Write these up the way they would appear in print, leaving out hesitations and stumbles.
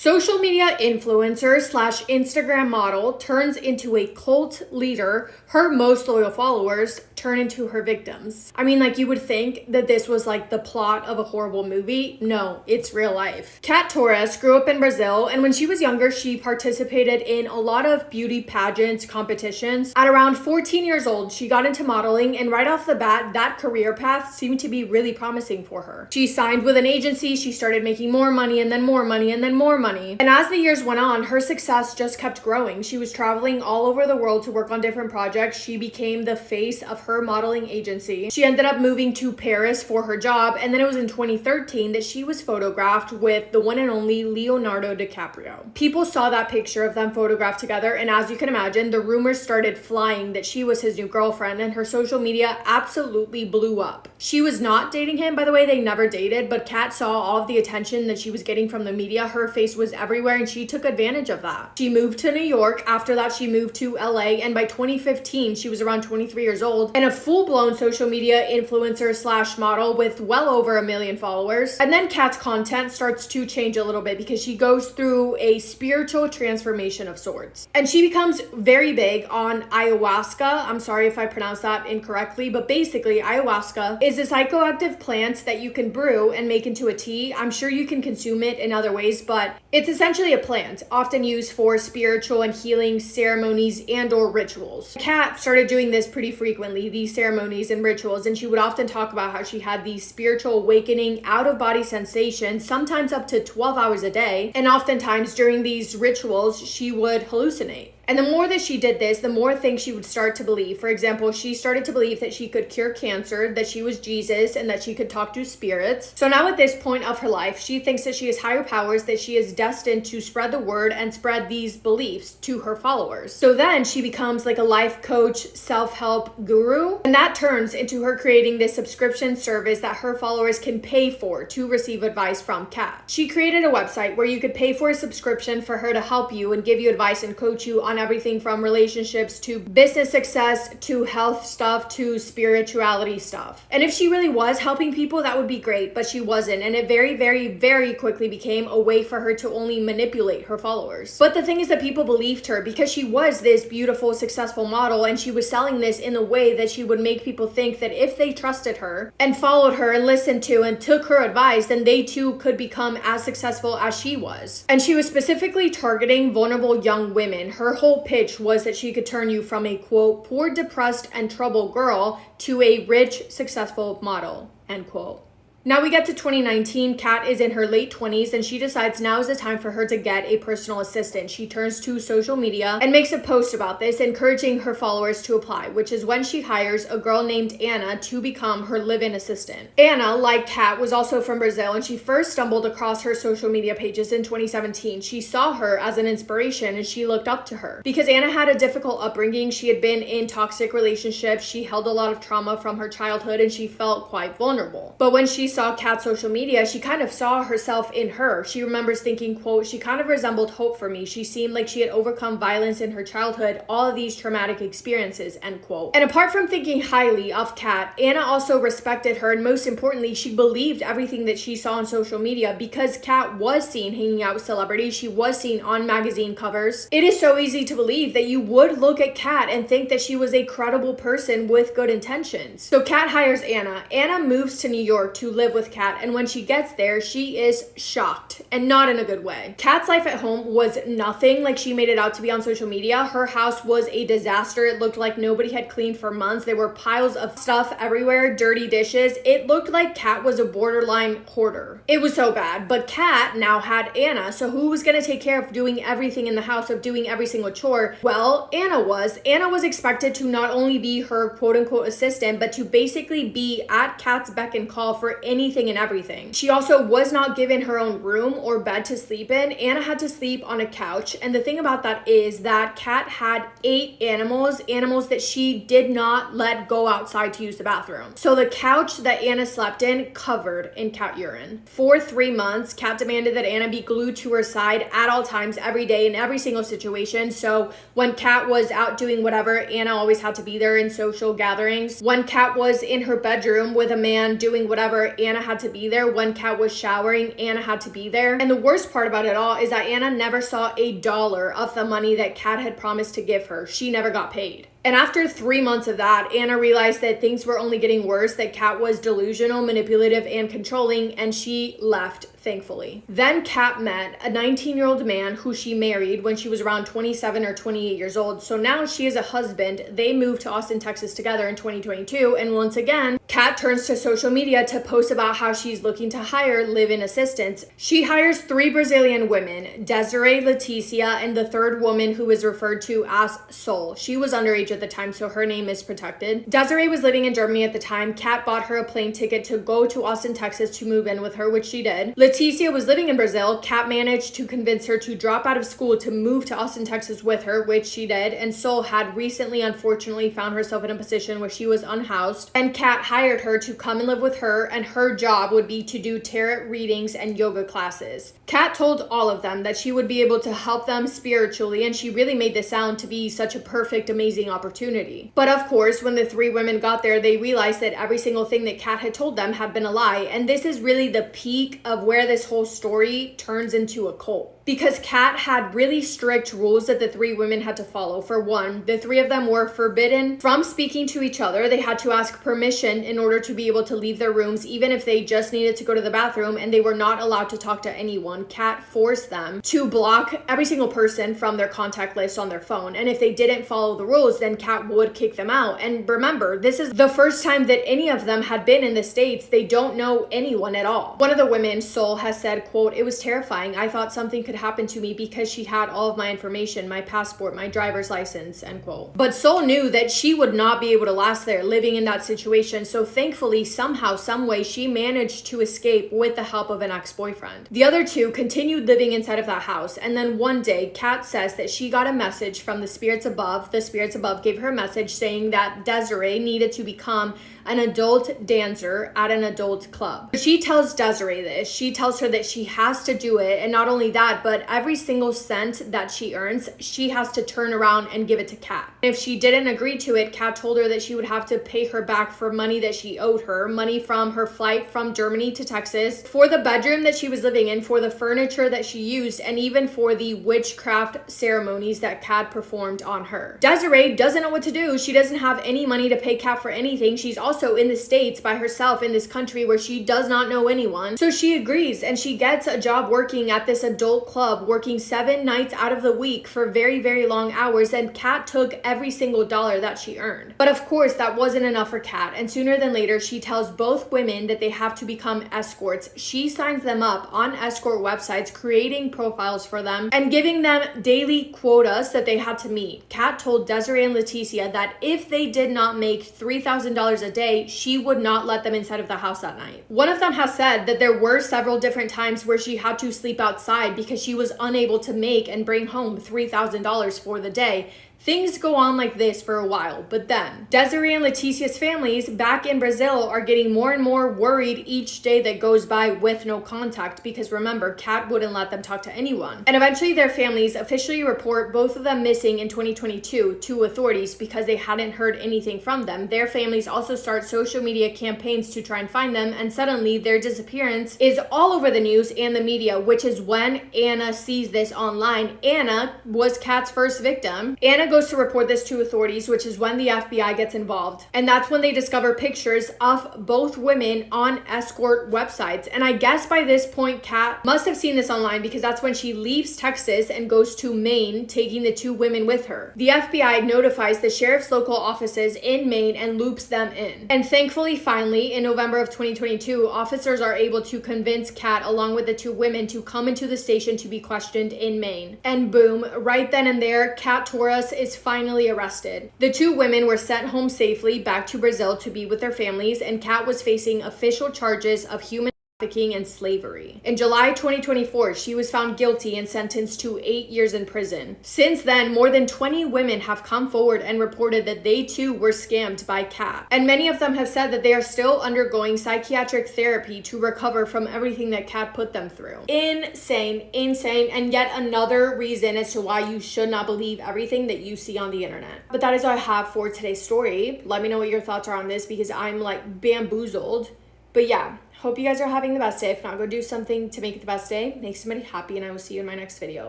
Social media influencer slash Instagram model turns into a cult leader. Her most loyal followers turn into her victims. I mean, like, you would think that this was like the plot of a horrible movie. No, it's real life. Kat Torres grew up in Brazil, and when she was younger, she participated in a lot of beauty pageants, competitions. At around 14 years old, she got into modeling, and right off the bat, that career path seemed to be really promising for her. She signed with an agency, she started making more money, and then more money, and then more money. And as the years went on, her success just kept growing. She was traveling all over the world to work on different projects. She became the face of her modeling agency. She ended up moving to Paris for her job, and then it was in 2013 that she was photographed with the one and only Leonardo DiCaprio. People saw that picture of them photographed together, and as you can imagine, the rumors started flying that she was his new girlfriend, and her social media absolutely blew up. She was not dating him, by the way, they never dated, but Kat saw all of the attention that she was getting from the media. Her face was everywhere, and she took advantage of that. She moved to New York. After that, she moved to LA, and by 2015, she was around 23 years old and a full-blown social media influencer slash model with well over 1 million followers. And then Kat's content starts to change a little bit because she goes through a spiritual transformation of sorts. And she becomes very big on ayahuasca. I'm sorry if I pronounced that incorrectly, but basically ayahuasca is a psychoactive plant that you can brew and make into a tea. I'm sure you can consume it in other ways, but it's essentially a plant, often used for spiritual and healing ceremonies and or rituals. Kat started doing this pretty frequently, these ceremonies and rituals, and she would often talk about how she had these spiritual awakening, out-of-body sensations, sometimes up to 12 hours a day, and oftentimes during these rituals, she would hallucinate. And the more that she did this, the more things she would start to believe. For example, she started to believe that she could cure cancer, that she was Jesus, and that she could talk to spirits. So now at this point of her life, she thinks that she has higher powers, that she is destined to spread the word and spread these beliefs to her followers. So then she becomes like a life coach, self-help guru, and that turns into her creating this subscription service that her followers can pay for to receive advice from Kat. She created a website where you could pay for a subscription for her to help you and give you advice and coach you on everything from relationships to business success to health stuff to spirituality stuff. And if she really was helping people, that would be great, but she wasn't. And it very, very, very quickly became a way for her to only manipulate her followers. But the thing is that people believed her because she was this beautiful, successful model, and she was selling this in a way that she would make people think that if they trusted her and followed her and listened to and took her advice, then they too could become as successful as she was. And she was specifically targeting vulnerable young women. Her whole pitch was that she could turn you from a quote poor, depressed, and troubled girl to a rich, successful model, end quote. Now we get to 2019, Kat is in her late 20s and she decides now is the time for her to get a personal assistant. She turns to social media and makes a post about this, encouraging her followers to apply, which is when she hires a girl named Anna to become her live-in assistant. Anna, like Kat, was also from Brazil, and she first stumbled across her social media pages in 2017. She saw her as an inspiration and she looked up to her. Because Anna had a difficult upbringing, she had been in toxic relationships, she held a lot of trauma from her childhood, and she felt quite vulnerable. But when she saw Kat's social media, she kind of saw herself in her. She remembers thinking, quote, she kind of resembled Hope for me. She seemed like she had overcome violence in her childhood, all of these traumatic experiences, end quote. And apart from thinking highly of Kat, Anna also respected her, and most importantly, she believed everything that she saw on social media because Kat was seen hanging out with celebrities. She was seen on magazine covers. It is so easy to believe that you would look at Kat and think that she was a credible person with good intentions. So Kat hires Anna. Anna moves to New York to live with Kat, and when she gets there, she is shocked, and not in a good way. Kat's life at home was nothing like she made it out to be on social media. Her house was a disaster. It looked like nobody had cleaned for months. There were piles of stuff everywhere, dirty dishes. It looked like Kat was a borderline hoarder. It was so bad, but Kat now had Anna, so who was gonna take care of doing everything in the house, of doing every single chore? Well, Anna was. Anna was expected to not only be her quote-unquote assistant, but to basically be at Kat's beck and call for anything and everything. She also was not given her own room or bed to sleep in. Anna had to sleep on a couch, and the thing about that is that Kat had 8 animals that she did not let go outside to use the bathroom. So the couch that Anna slept in covered in cat urine. For 3 months, Kat demanded that Anna be glued to her side at all times, every day, in every single situation. So when Kat was out doing whatever, Anna always had to be there in social gatherings. When Kat was in her bedroom with a man doing whatever, Anna had to be there. When Kat was showering, Anna had to be there. And the worst part about it all is that Anna never saw $1 of the money that Kat had promised to give her. She never got paid. And after 3 months of that, Anna realized that things were only getting worse, that Kat was delusional, manipulative, and controlling, and she left, thankfully. Then Kat met a 19-year-old man who she married when she was around 27 or 28 years old. So now she is a husband. They moved to Austin, Texas together in 2022. And once again, Kat turns to social media to post about how she's looking to hire live-in assistants. She hires 3 Brazilian women, Desiree, Leticia, and the third woman who is referred to as Sol. She was underage at the time, so her name is protected. Desiree was living in Germany at the time. Kat bought her a plane ticket to go to Austin, Texas to move in with her, which she did. Leticia was living in Brazil. Kat managed to convince her to drop out of school to move to Austin, Texas with her, which she did. And Sol had recently, unfortunately, found herself in a position where she was unhoused. And Kat hired her to come and live with her, and her job would be to do tarot readings and yoga classes. Kat told all of them that she would be able to help them spiritually, and she really made this sound to be such a perfect, amazing opportunity. But of course, when the 3 women got there, they realized that every single thing that Kat had told them had been a lie. And this is really the peak of where this whole story turns into a cult. Because Kat had really strict rules that the 3 women had to follow. For one, the 3 of them were forbidden from speaking to each other. They had to ask permission in order to be able to leave their rooms, even if they just needed to go to the bathroom, and they were not allowed to talk to anyone. Kat forced them to block every single person from their contact list on their phone. And if they didn't follow the rules, then Kat would kick them out. And remember, this is the first time that any of them had been in the States. They don't know anyone at all. One of the women, Sol, has said, quote, "It was terrifying. I thought something could happen to me because she had all of my information, my passport, my driver's license," end quote. But Sol knew that she would not be able to last there living in that situation. So thankfully, somehow, some way, she managed to escape with the help of an ex-boyfriend. The other 2 continued living inside of that house. And then one day, Kat says that she got a message from the spirits above. The spirits above gave her a message saying that Desiree needed to become an adult dancer at an adult club. She tells Desiree this. She tells her that she has to do it. And not only that, but every single cent that she earns, she has to turn around and give it to Kat. If she didn't agree to it, Kat told her that she would have to pay her back for money that she owed her, money from her flight from Germany to Texas, for the bedroom that she was living in, for the furniture that she used, and even for the witchcraft ceremonies that Kat performed on her. Desiree doesn't know what to do. She doesn't have any money to pay Kat for anything. She's also in the States by herself in this country where she does not know anyone. So she agrees, and she gets a job working at this adult club, working 7 nights out of the week for very, very long hours. And Kat took every single dollar that she earned. But of course, that wasn't enough for Kat. And sooner than later, she tells both women that they have to become escorts. She signs them up on escort websites, creating profiles for them and giving them daily quotas that they had to meet. Kat told Desiree and Leticia that if they did not make $3,000 a day, she would not let them inside of the house that night. One of them has said that there were several different times where she had to sleep outside because she was unable to make and bring home $3,000 for the day. Things go on like this for a while, but then Desiree and Leticia's families back in Brazil are getting more and more worried each day that goes by with no contact, because remember, Kat wouldn't let them talk to anyone. And eventually their families officially report both of them missing in 2022 to authorities because they hadn't heard anything from them. Their families also start social media campaigns to try and find them, and suddenly their disappearance is all over the news and the media, which is when Anna sees this online. Anna was Kat's first victim. Anna goes to report this to authorities, which is when the FBI gets involved. And that's when they discover pictures of both women on escort websites. And I guess by this point, Kat must have seen this online because that's when she leaves Texas and goes to Maine, taking the 2 women with her. The FBI notifies the sheriff's local offices in Maine and loops them in. And thankfully, finally, in November of 2022, officers are able to convince Kat along with the 2 women to come into the station to be questioned in Maine. And boom, right then and there, Kat Torres is finally arrested. The 2 women were sent home safely back to Brazil to be with their families, and Kat was facing official charges of human trafficking and slavery. In July 2024, she was found guilty and sentenced to 8 years in prison. Since then, more than 20 women have come forward and reported that they too were scammed by Kat. And many of them have said that they are still undergoing psychiatric therapy to recover from everything that Kat put them through. Insane, and yet another reason as to why you should not believe everything that you see on the internet. But that is all I have for today's story. Let me know what your thoughts are on this because I'm like bamboozled. But yeah, Hope you guys are having the best day. If not, go do something to make it the best day. Make somebody happy, and I will see you in my next video.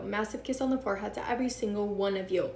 Massive kiss on the forehead to every single one of you.